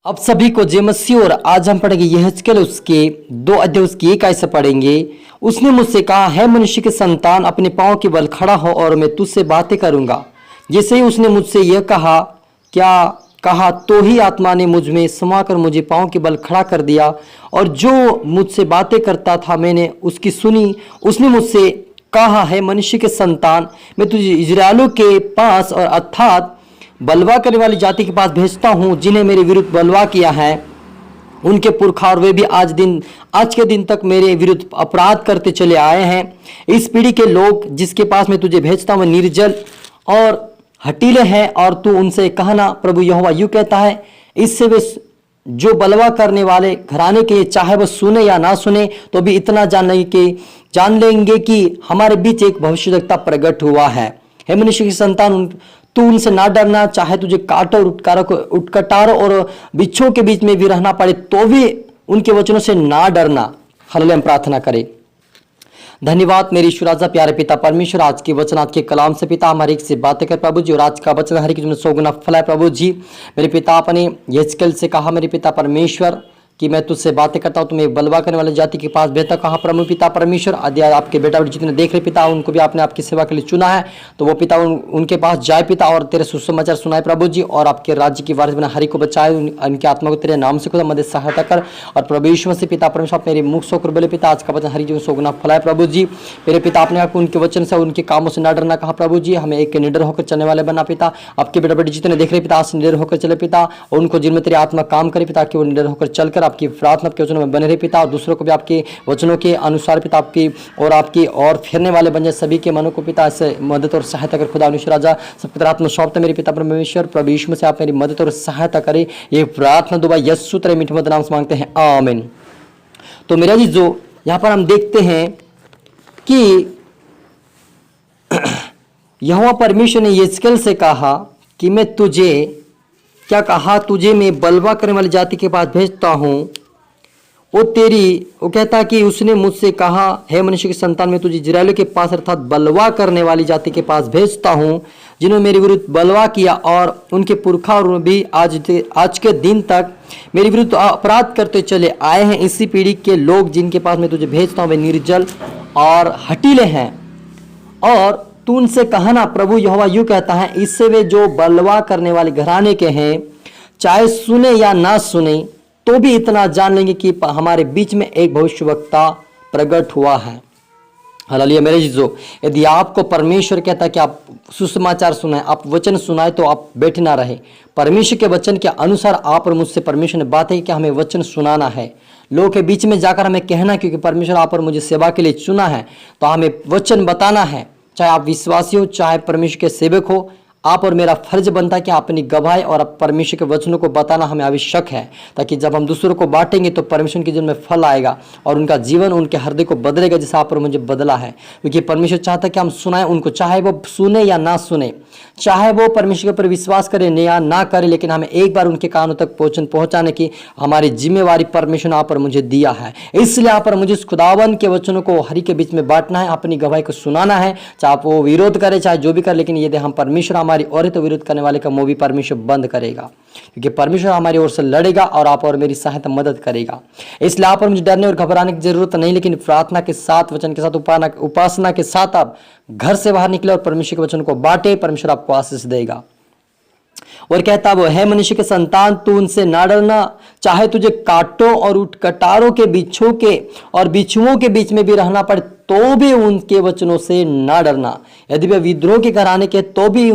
अब सभी को जय मसीह। और आज हम पढ़ेंगे यहेजकेल उसके 2 अध्याय उसकी 1 आयत से पढ़ेंगे। उसने मुझसे कहा, है मनुष्य के संतान, अपने पांव के बल खड़ा हो और मैं तुझसे बातें करूंगा। जैसे ही उसने मुझसे यह कहा, क्या कहा, तो ही आत्मा ने मुझ में समाकर मुझे पांव के बल खड़ा कर दिया, और जो मुझसे बातें करता था मैंने उसकी सुनी। उसने मुझसे कहा, है मनुष्य के संतान, मैं तुझे इजराइलों के पास और अर्थात बलवा करने वाली जाति के पास भेजता हूं, जिन्हें मेरे विरुद्ध बलवा किया है। उनके पुरखा और वे भी आज के दिन तक मेरे विरुद्ध अपराध करते चले आए हैं। इस पीढ़ी के लोग जिसके पास मैं तुझे भेजता हूं निर्जल और हटीले हैं, और तू उनसे कहना, प्रभु यहोवा यूं कहता है, इससे वे जो बलवा करने वाले घराने के, चाहे वह सुने या ना सुने, तो भी इतना जान लेंगे कि हमारे बीच एक भविष्यद्वक्ता प्रकट हुआ है। हे मनुष्य की संतान, तू उनसे ना डरना, चाहे तुझे काटो और उटकटारों और बिच्छों के बीच में भी रहना पड़े, तो भी उनके वचनों से ना डरना। हालेलुया। हम प्रार्थना करें। धन्यवाद मेरे ईश्वर राजा, प्यारे पिता परमेश्वर, आज के वचन, आज के कलाम से पिता हमारे एक से बातें कर प्रभु जी, और आज का वचन हर एक 100 गुना फल है प्रभु जी। मेरे पिता, आपने यहेजकेल से कहा मेरे पिता परमेश्वर कि मैं तुझसे बातें करता हूँ, तुम्हें बलवा करने वाले जाति के पास भेजता। कहा प्रभु पिता परमेश्वर, आदि आपके बेटा बेटी जितने देख रहे पिता, उनको भी आपने आपकी सेवा के लिए चुना है, तो वो पिता उनके पास जाए पिता, और तेरे सुसमाचार सुनाए प्रभु जी, और आपके राज्य की वारिस बना हरि को बचाए, उनकी आत्मा को तेरे नाम से खुदा मदद सहायता कर। और प्रभु यीशु से पिता परमेश्वर, आप मेरे मुख से बोले पिता, आज का वचन हरि जीवन 100 गुना फलाए प्रभु जी। मेरे पिता, आपने आपको उनके वचन से, उनके कामों से ना डरना कहा प्रभु जी। हमें एक निडर होकर चलने वाले बना पिता। आपके बेटा बेटी जितने देख रहे पिता, आज निडर होकर चले पिता, और उनको जिनमें तेरी आत्मा काम करे पिता, कि वो निडर होकर चलकर आपकी प्रार्थना के वचनों में बने रहे पिता, और दूसरों को भी आपके वचनों के अनुसार पिता आपकी और फिरने वाले बन जाए। सभी के मनों को पिता ऐसे मदद और सहायता कर खुदा अनुश्वर राजा। सब पिता आत्मा सौंपते मेरे पिता परमेश्वर, प्रभु यीशु से आप मेरी मदद और सहायता करें। ये प्रार्थना दुआ यीशु तेरे मीठे मधुर नाम से मांगते हैं, आमीन। तो मेरा जी, जो यहाँ पर हम देखते हैं कि यहोवा परमेश्वर ने यहेजकेल से कहा कि मैं तुझे, क्या कहा, तुझे मैं बलवा करने वाली जाति के पास भेजता हूं। वो कहता कि उसने मुझसे कहा, हे मनुष्य की संतान, मैं तुझे इजराइलों के पास अर्थात बलवा करने वाली जाति के पास भेजता हूं, जिन्होंने मेरे विरुद्ध बलवा किया, और उनके पुरखा और भी आज के दिन तक मेरे विरुद्ध अपराध करते चले आए हैं। इसी पीढ़ी के लोग जिनके पास मैं तुझे भेजता हूं, वे निर्जल और हटीले हैं, और तू उनसे कहना, प्रभु यहोवा यूं कहता है, इससे वे जो बलवा करने वाले घराने के हैं, चाहे सुने या ना सुने, तो भी इतना जान लेंगे कि हमारे बीच में एक भविष्यवक्ता प्रकट हुआ है। हालेलुया मेरे जीजो, यदि आपको परमेश्वर कहता है कि आप सुसमाचार सुनाए, आप वचन सुनाए, तो आप बैठे ना रहे। परमेश्वर के वचन के अनुसार आप और मुझसे परमेश्वर ने बात है कि हमें वचन सुनाना है, लोगों के बीच में जाकर हमें कहना, क्योंकि परमेश्वर आप और मुझे सेवा के लिए चुना है, तो हमें वचन बताना है। चाहे आप विश्वासी हो, चाहे परमेश्वर के सेवक हो, आप और मेरा फर्ज बनता है कि अपनी गवाही और परमेश्वर के वचनों को बताना हमें आवश्यक है, ताकि जब हम दूसरों को बांटेंगे तो परमेश्वर के जीवन में फल आएगा, और उनका जीवन, उनके हृदय को बदलेगा, जैसा आप और मुझे बदला है। क्योंकि परमेश्वर चाहता है कि हम सुनाएं उनको, चाहे वो सुने या ना सुने, चाहे वो परमेश्वर के ऊपर विश्वास करें या ना करें, लेकिन हमें एक बार उनके कानों तक पहुंचाने की हमारी जिम्मेवारी परमेश्वर ने आप और मुझे दिया है। इसलिए आप और मुझे खुदावन के वचनों को हरि के बीच में बांटना है, अपनी गवाही को सुनाना है, चाहे वो विरोध करे, चाहे जो भी करे, लेकिन यदि हम परमेश्वर हमारी ओर है, तो विरोध करने वाले का मुंह भी परमेश्वर बंद करेगा, क्योंकि परमेश्वर हमारी ओर से लड़ेगा और आप और मेरी सहायता मदद करेगा। इसलिए आप और मुझे डरने और घबराने की जरूरत नहीं, लेकिन प्रार्थना के साथ, वचन के साथ, उपासना के साथ आप घर से बाहर निकले और परमेश्वर के वचन को बांटे। परमेश्वर आपको आशीष देगा। और कहता वो, है मनुष्य के संतान, तू उनसे ना डरना, चाहे तुझे काटों और उटकटारों के बिच्छुओं के बीच में भी रहना पड़े, तो भी उनके वचनों से ना डरना। यदि वे विद्रोह के घराने के, तो भी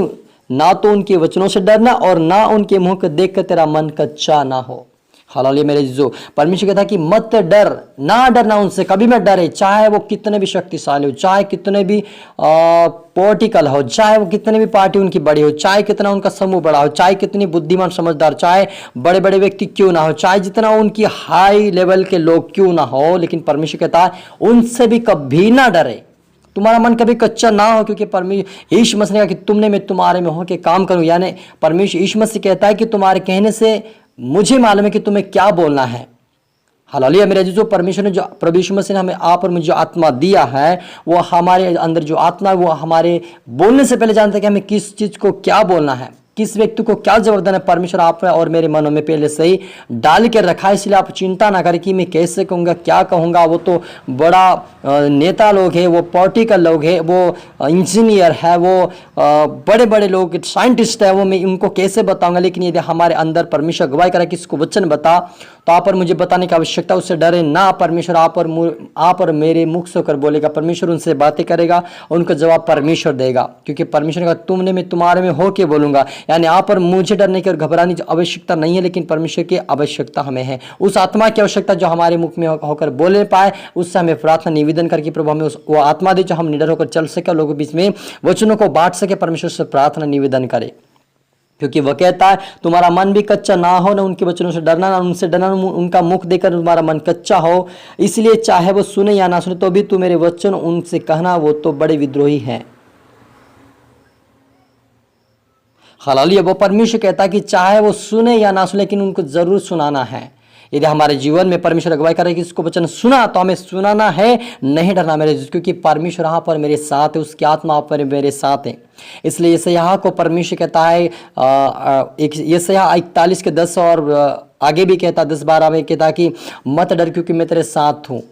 ना तो उनके वचनों से डरना, और ना उनके मुंह को देखकर तेरा मन कच्चा ना हो। हालेलुया मेरे जीजो, परमेश्वर कहता कि मत डर, ना डरना उनसे, कभी मत डरे, चाहे वो कितने भी शक्तिशाली हो, चाहे कितने भी पॉलिटिकल हो, चाहे वो कितने भी पार्टी उनकी बड़ी हो, चाहे कितना उनका समूह बड़ा हो, चाहे कितनी बुद्धिमान समझदार, चाहे बड़े बड़े व्यक्ति क्यों ना हो, चाहे जितना उनकी हाई लेवल के लोग क्यों ना हो, लेकिन परमेश्वर कहता है उनसे भी कभी ना डरे। तुम्हारा मन कभी कच्चा ना हो, क्योंकि परमेश्वर यीशु मसीह ने कहा कि तुमने मैं तुम्हारे में होकर काम करूं। यानी परमेश्वर यीशु मसीह कहता है कि तुम्हारे कहने से मुझे मालूम है कि तुम्हें क्या बोलना है। हालेलुया मेरे जो परमेश्वर ने, जो प्रभु यीशु मसीह ने हमें आप और मुझे जो आत्मा दिया है, वो हमारे अंदर जो आत्मा है, वो हमारे बोलने से पहले जानता है कि हमें किस चीज को क्या बोलना है। किस व्यक्ति को क्या जवाब देना है, परमेश्वर आप और मेरे मनों में पहले से ही डाल के रखा है। इसलिए आप चिंता ना करें कि मैं कैसे कहूँगा, क्या कहूँगा। वो तो बड़ा नेता लोग हैं, वो पॉलिटिकल लोग हैं, वो इंजीनियर है, वो बड़े बड़े लोग साइंटिस्ट है, वो मैं उनको कैसे बताऊंगा। लेकिन यदि हमारे अंदर परमेश्वर गवाही करा कि इसको वचन बता, तो आप और मुझे बताने की आवश्यकता, उससे डरे ना। परमेश्वर आप और मेरे मुख से होकर बोलेगा, परमेश्वर उनसे बातें करेगा, उनका जवाब परमेश्वर देगा। क्योंकि परमेश्वर का तुमने मैं तुम्हारे में होके बोलूंगा। यानी आप और मुझे डरने की और घबराने की आवश्यकता नहीं है, लेकिन परमेश्वर की आवश्यकता हमें है। उस आत्मा की आवश्यकता जो हमारे मुख में होकर बोले पाए, उससे हमें प्रार्थना निवेदन करके प्रभु हमें वो आत्मा दे जो हम निडर होकर चल सके, लोगों के बीच में वचनों को बांट सके। परमेश्वर से प्रार्थना निवेदन करे, क्योंकि वह कहता है तुम्हारा मन भी कच्चा ना हो, ना उनके वचनों से डरना, ना उनसे डरना, उनका मुख देखकर तुम्हारा मन कच्चा हो। इसलिए चाहे वो सुने या ना सुने, तो भी तू मेरे वचन उनसे कहना, वो तो बड़े विद्रोही हैं। हालेलुया। वो परमेश्वर कहता है कि चाहे वो सुने या ना सुने, लेकिन उनको जरूर सुनाना है। यदि हमारे जीवन में परमेश्वर अगुवाई करे कि इसको वचन सुना, तो हमें सुनाना है, नहीं डरना मेरे, क्योंकि परमेश्वर यहाँ पर मेरे साथ है, उसकी आत्मा आप पर मेरे साथ है। इसलिए यशायाह को परमेश्वर कहता है, यशायाह 41:10 और आगे भी कहता 10-12 में कहता कि मत डर, क्योंकि मैं तेरे साथ हूँ।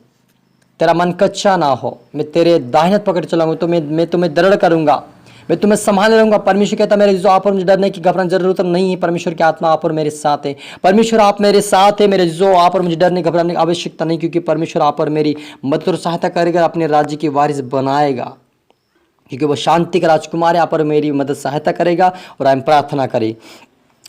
तेरा मन कच्चा ना हो, मैं तेरे दाहिने हाथ पकड़ चलाऊंगा, तो मैं तुम्हें दृढ़ करूंगा, मैं तुम्हें संभाले रहूंगा। परमेश्वर कहता मेरे जो आप और मुझे डरने की घबराने की जरूरत नहीं है। परमेश्वर की आत्मा आप और मेरे साथ है। परमेश्वर आप मेरे साथ है, मेरे जो आप और मुझे डरने घबराने की आवश्यकता नहीं, क्योंकि परमेश्वर आप और मेरी मदद और सहायता करेगा, अपने राज्य की वारिस बनाएगा, क्योंकि वो शांति का राजकुमार है। आप और मेरी मदद सहायता करेगा। और हम प्रार्थना करें।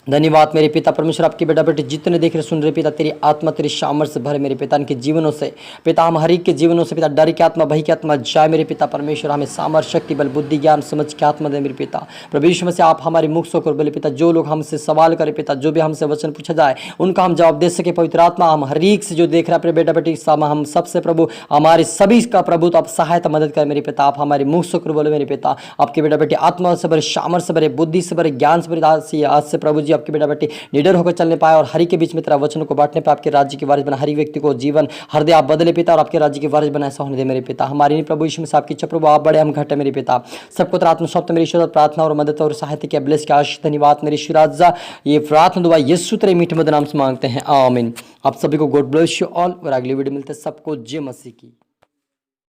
धन्यवाद मेरे पिता परमेश्वर, आपके बेटा बेटे जितने देख रहे सुन रहे पिता, तेरी आत्मा तेरी सामर्थ से भरे मेरे पिता, इनके जीवनों से पिता, हम हर एक के जीवनों से पिता डर की आत्मा, भय की आत्मा जाए मेरे पिता परमेश्वर। हमें सामर्थ, शक्ति, बल, बुद्धि, ज्ञान, समझ की आत्मा दे मेरे पिता प्रभु यीशु मसीह। आप हमारे मुख से होकर बोले पिता, जो लोग हमसे सवाल करें पिता, जो भी हमसे वचन पूछा जाए, उनका हम जवाब दे सके। पवित्र आत्मा हम हर एक से जो देख रहा है अपने बेटा बेटी हम सबसे प्रभु, हमारे सभी का प्रभु तो आप सहायता मदद करें मेरे पिता। आप हमारे मुख से होकर बोले मेरे पिता, आपके बेटा बेटी आत्मा से भरे, सामर्थ से भरे, बुद्धि से भरे, ज्ञान से भरे, आज से प्रभु जी आपके बेटा बेटी निडर होकर चलने पाए, और हरि के बीच में तेरा वचन को बांटने पाए, आपके राज्य की वारिस बना, हर व्यक्ति को जीवन हृदय आप बदले पिता, और आपके राज्य की वारिस बना, ऐसा होने दे मेरे पिता। हमारे नहीं प्रभु यीशु मसीह आपकी इच्छा प्रभु, आप बड़े हम घटे मेरे पिता। सबको तेरा आत्मा सौंपते मेरी ईश्वर, प्रार्थना और मदद और सहायता के ब्लेस के आशीष धन्यवाद मेरी ईश्वर। ये प्रार्थना दुआ यीशु तेरे मीठे मधुर नाम से मांगते हैं, आमीन। आप सभी को गॉड ब्लेस यू ऑल, और अगली वीडियो मिलते हैं सबको जय मसीह की।